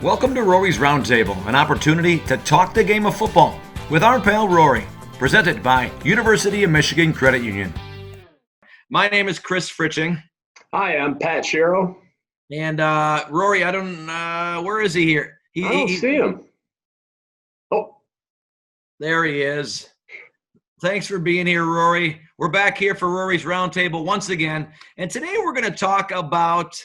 Welcome to Roary's Roundtable, an opportunity to talk the game of football with our pal Roary, presented by University of Michigan Credit Union. My name is Chris Fritching. Hi, I'm Pat Sherrill. And Roary, I don't, where is he here? I don't see him. Oh, there he is. Thanks for being here, Roary. We're back here for Roary's Roundtable once again. And today we're going to talk about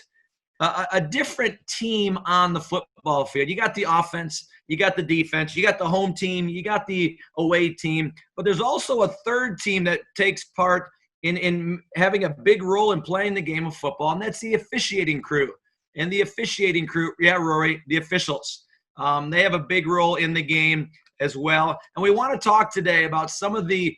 a different team on the football field. You got the offense, you got the defense, you got the home team, you got the away team, but there's also a third team that takes part in having a big role in playing the game of football, and that's the officiating crew. And the officiating crew, yeah, Roary, the officials, they have a big role in the game as well. And we want to talk today about some of the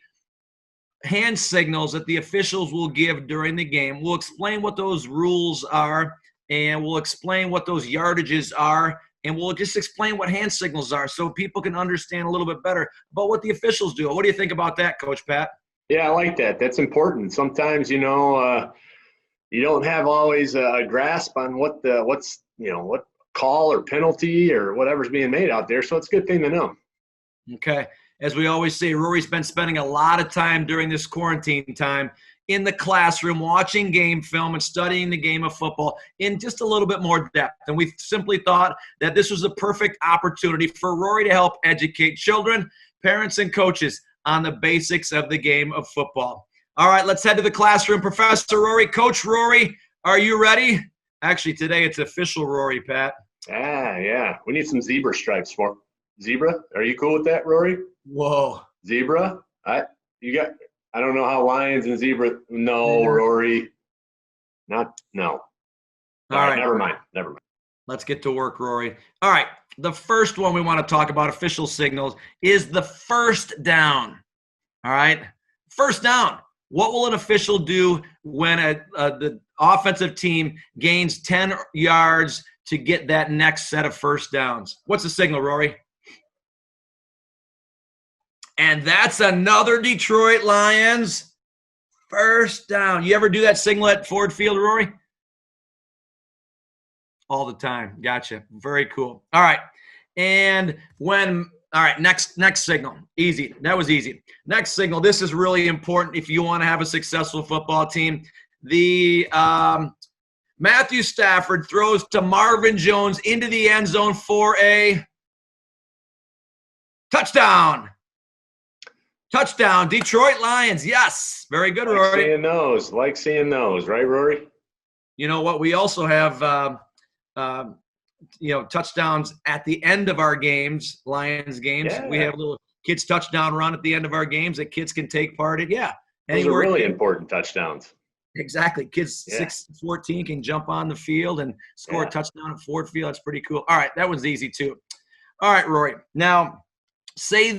hand signals that the officials will give during the game. We'll explain what those rules are, and we'll explain what those yardages are, and we'll just explain what hand signals are so people can understand a little bit better about what the officials do. What do you think about that, Coach Pat? Yeah, I like that. That's important. Sometimes, you don't have always a grasp on what call or penalty or whatever's being made out there, so it's a good thing to know. Okay. As we always say, Roary's been spending a lot of time during this quarantine time in the classroom watching game film and studying the game of football in just a little bit more depth. And we simply thought that this was a perfect opportunity for Roary to help educate children, parents, and coaches on the basics of the game of football. All right, let's head to the classroom. Professor Roary, Coach Roary, are you ready? Actually, today it's official Roary, Pat. Yeah. We need some zebra stripes for zebra. Are you cool with that, Roary? Whoa. Zebra? I don't know how lions and zebra. No, Roary. No. All right. Never mind. Let's get to work, Roary. All right. The first one we want to talk about, official signals, is the first down. All right. First down. What will an official do when the offensive team gains 10 yards to get that next set of first downs? What's the signal, Roary? And that's another Detroit Lions first down. You ever do that signal at Ford Field, Roary? All the time. Gotcha. Very cool. All right. And next signal. Easy. That was easy. Next signal. This is really important if you want to have a successful football team. The Matthew Stafford throws to Marvin Jones into the end zone for a touchdown. Touchdown, Detroit Lions. Yes. Very good, Roary. Like seeing those, right, Roary? You know what? We also have, touchdowns at the end of our games, Lions games. Yeah. We have a little kids touchdown run at the end of our games that kids can take part in. Yeah. Those are really important touchdowns. Exactly. Kids 6-14 can jump on the field and score a touchdown at Ford Field. That's pretty cool. All right. That one's easy, too. All right, Roary. Now, say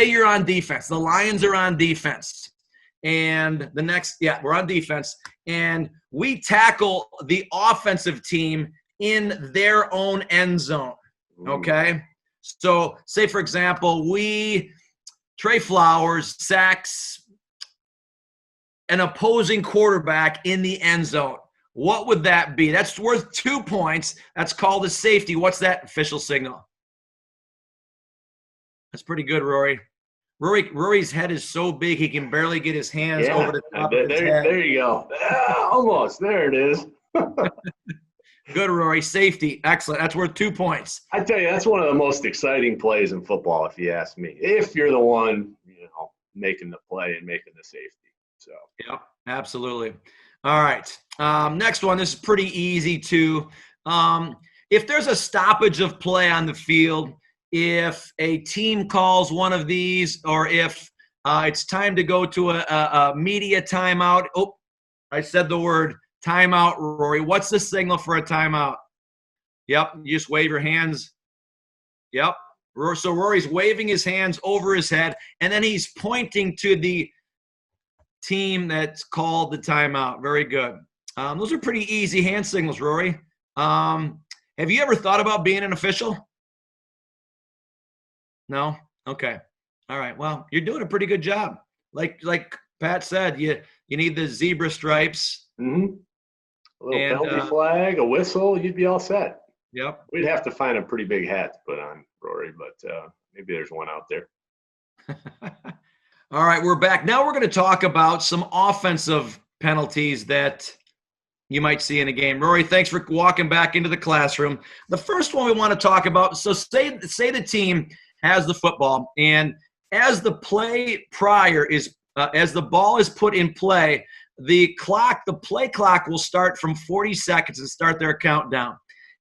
you're on defense. The Lions are on defense. And we're on defense. And we tackle the offensive team in their own end zone. Okay? So, say, for example, Trey Flowers sacks an opposing quarterback in the end zone. What would that be? That's worth 2 points. That's called a safety. What's that official signal? That's pretty good, Roary. Roary's head is so big he can barely get his hands over the top of his head. There you go. Almost. There it is. Good, Roary. Safety. Excellent. That's worth 2 points. I tell you, that's one of the most exciting plays in football, if you ask me. If you're the one, making the play and making the safety. So. Yep, absolutely. All right. Next one. This is pretty easy, too. If there's a stoppage of play on the field, if a team calls one of these, or if it's time to go to a media timeout. Oh, I said the word timeout, Roary. What's the signal for a timeout? Yep, you just wave your hands. Yep. So Roary's waving his hands over his head, and then he's pointing to the team that's called the timeout. Very good. Those are pretty easy hand signals, Roary. Have you ever thought about being an official? No? Okay. All right. Well, you're doing a pretty good job. Like Pat said, you need the zebra stripes. Mm-hmm. A little penalty flag, a whistle, you'd be all set. Yep. We'd have to find a pretty big hat to put on, Rory, but maybe there's one out there. All right, we're back. Now we're going to talk about some offensive penalties that you might see in a game. Rory, thanks for walking back into the classroom. The first one we want to talk about, so say the team has the football, and as the play prior is as the ball is put in play, the play clock will start from 40 seconds and start their countdown.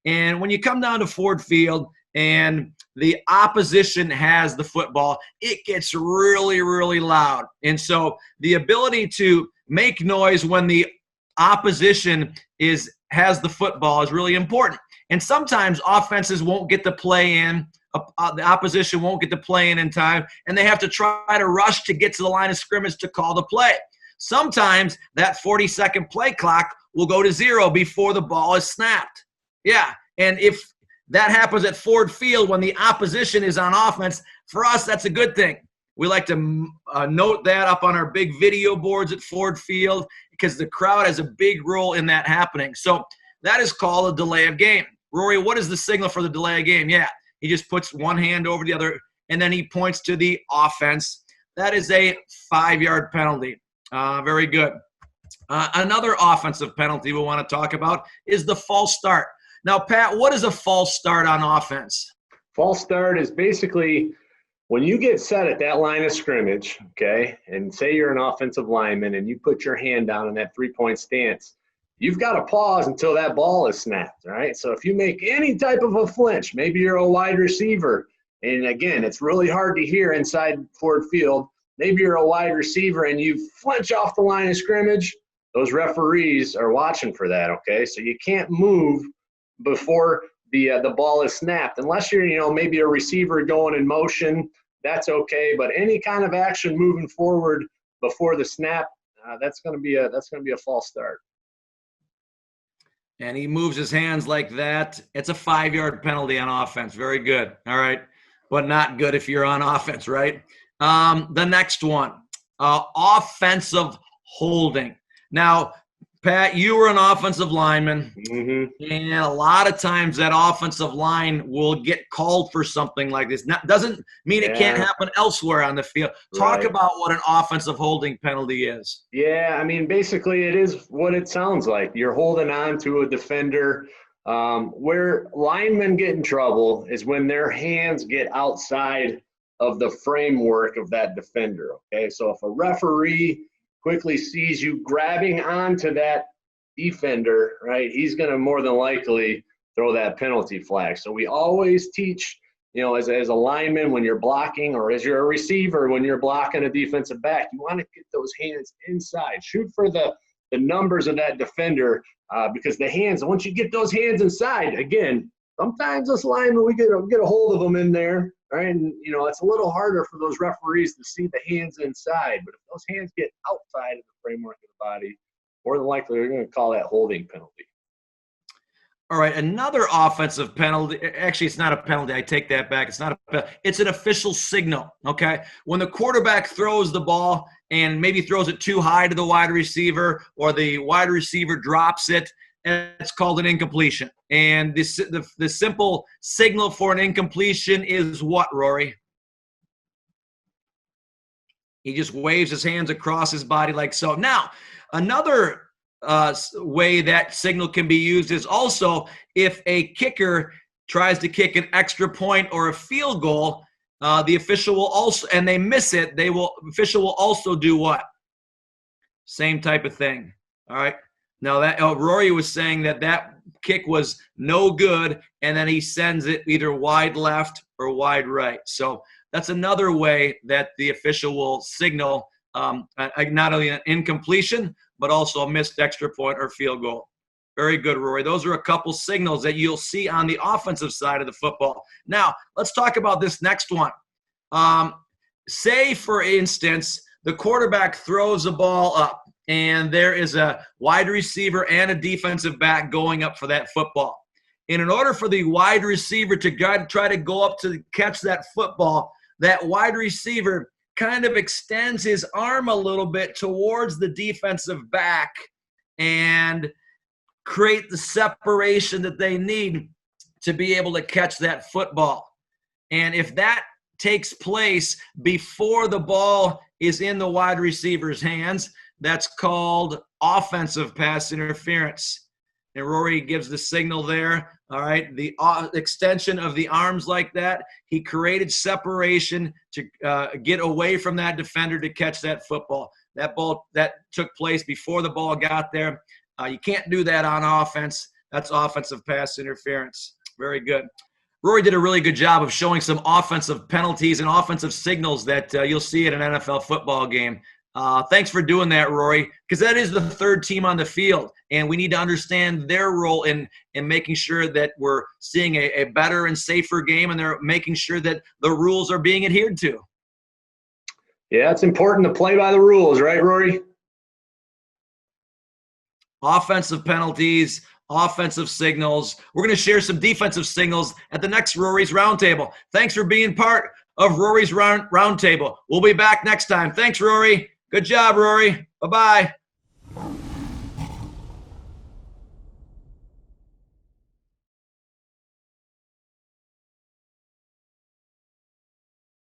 And when you come down to Ford Field and the opposition has the football, it gets really, really loud. And so the ability to make noise when the opposition has the football is really important. And sometimes offenses won't get the play in. The opposition won't get the play in time, and they have to try to rush to get to the line of scrimmage to call the play. Sometimes that 40-second play clock will go to 0 before the ball is snapped. Yeah, and if that happens at Ford Field when the opposition is on offense, for us, that's a good thing. We like to note that up on our big video boards at Ford Field because the crowd has a big role in that happening. So that is called a delay of game. Rory, what is the signal for the delay of game? Yeah, he just puts one hand over the other, and then he points to the offense. That is a 5-yard penalty. Very good. Another offensive penalty we want to talk about is the false start. Now, Pat, what is a false start on offense? False start is basically when you get set at that line of scrimmage, okay, and say you're an offensive lineman and you put your hand down in that three-point stance, you've got to pause until that ball is snapped, all right? So if you make any type of a flinch, maybe you're a wide receiver, and again, it's really hard to hear inside Ford Field. Maybe you're a wide receiver and you flinch off the line of scrimmage. Those referees are watching for that, okay? So you can't move before the ball is snapped unless you're, maybe a receiver going in motion. That's okay, but any kind of action moving forward before the snap, that's going to be a false start. And he moves his hands like that. It's a 5-yard penalty on offense. Very good. All right. But not good if you're on offense, right? The next one, offensive holding. Now, Pat, you were an offensive lineman, and a lot of times that offensive line will get called for something like this. Doesn't mean it can't happen elsewhere on the field. Talk about what an offensive holding penalty is. Yeah, I mean, basically it is what it sounds like. You're holding on to a defender. Where linemen get in trouble is when their hands get outside of the framework of that defender, okay? So if a referee quickly sees you grabbing onto that defender, right, he's going to more than likely throw that penalty flag. So we always teach, as a lineman when you're blocking, or as you're a receiver when you're blocking a defensive back, you want to get those hands inside. Shoot for the numbers of that defender because the hands, once you get those hands inside, again, sometimes us linemen, we get a hold of them in there, right? And, it's a little harder for those referees to see the hands inside. But if those hands get outside of the framework of the body, more than likely they're going to call that holding penalty. All right, another offensive penalty. Actually, it's not a penalty. I take that back. It's not a penalty. It's an official signal, okay? When the quarterback throws the ball and maybe throws it too high to the wide receiver, or the wide receiver drops it, and it's called an incompletion. And the simple signal for an incompletion is what, Rory? He just waves his hands across his body like so. Now, another way that signal can be used is also if a kicker tries to kick an extra point or a field goal, the official will also, and they miss it, official will also do what? Same type of thing. All right. Now that Rory was saying that kick was no good, and then he sends it either wide left or wide right. So that's another way that the official will signal not only an incompletion, but also a missed extra point or field goal. Very good, Rory. Those are a couple signals that you'll see on the offensive side of the football. Now, let's talk about this next one. Say, for instance, the quarterback throws the ball up, and there is a wide receiver and a defensive back going up for that football. And in order for the wide receiver to try to go up to catch that football, that wide receiver kind of extends his arm a little bit towards the defensive back and create the separation that they need to be able to catch that football. And if that takes place before the ball is in the wide receiver's hands, that's called offensive pass interference. And Roary gives the signal there. All right, the extension of the arms like that. He created separation to get away from that defender to catch that football. That ball that took place before the ball got there. You can't do that on offense. That's offensive pass interference. Very good. Roary did a really good job of showing some offensive penalties and offensive signals that you'll see at an NFL football game. Thanks for doing that, Roary, because that is the third team on the field, and we need to understand their role in making sure that we're seeing a better and safer game, and they're making sure that the rules are being adhered to. Yeah, it's important to play by the rules, right, Roary? Offensive penalties, offensive signals. We're going to share some defensive signals at the next Roary's Roundtable. Thanks for being part of Roary's Roundtable. We'll be back next time. Thanks, Roary. Good job, Roary. Bye-bye.